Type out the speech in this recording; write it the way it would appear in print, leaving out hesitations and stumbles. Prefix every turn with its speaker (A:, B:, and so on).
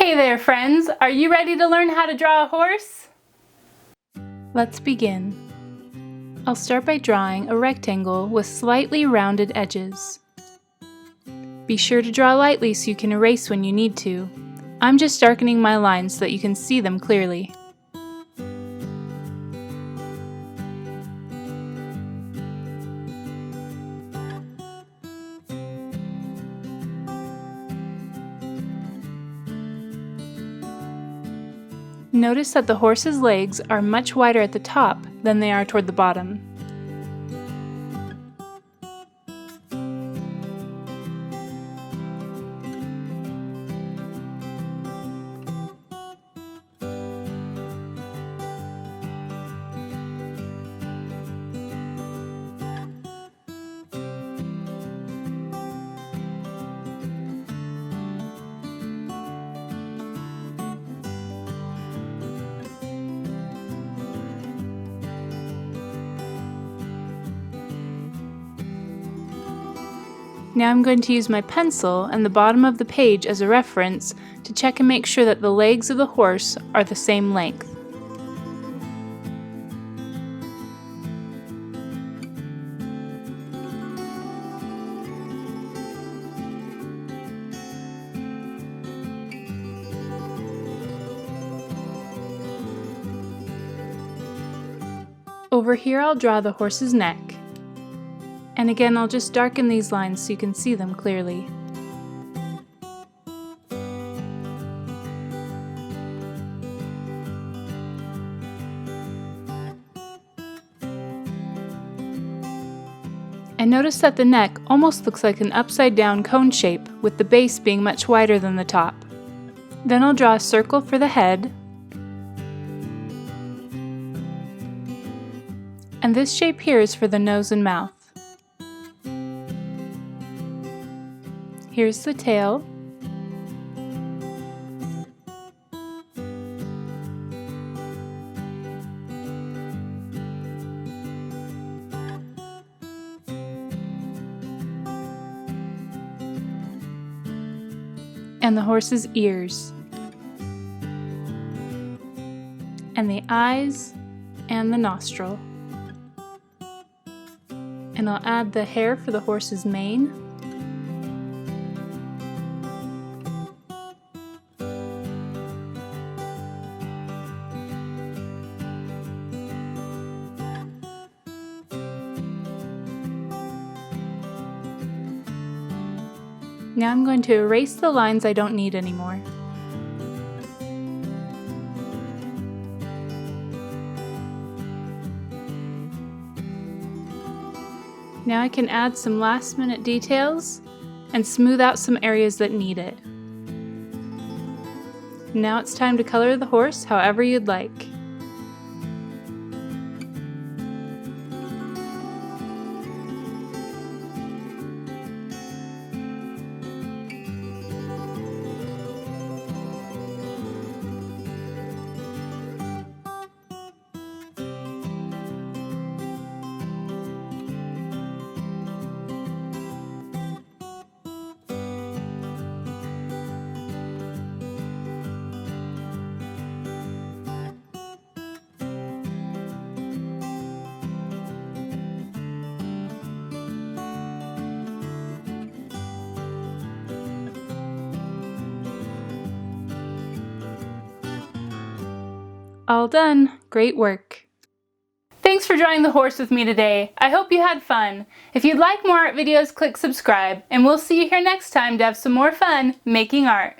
A: Hey there friends, are you ready to learn how to draw a horse? Let's begin. I'll start by drawing a rectangle with slightly rounded edges. Be sure to draw lightly so you can erase when you need to. I'm just darkening my lines so that you can see them clearly. Notice that the horse's legs are much wider at the top than they are toward the bottom. Now I'm going to use my pencil and the bottom of the page as a reference to check and make sure that the legs of the horse are the same length. Over here I'll draw the horse's neck. And again, I'll just darken these lines so you can see them clearly. And notice that the neck almost looks like an upside down cone shape, with the base being much wider than the top. Then I'll draw a circle for the head, and this shape here is for the nose and mouth. Here's the tail, and the horse's ears, and the eyes, and the nostril. And I'll add the hair for the horse's mane. Now I'm going to erase the lines I don't need anymore. Now I can add some last-minute details and smooth out some areas that need it. Now it's time to color the horse however you'd like. All done! Great work! Thanks for drawing the horse with me today. I hope you had fun. If you'd like more art videos, click subscribe, and we'll see you here next time to have some more fun making art.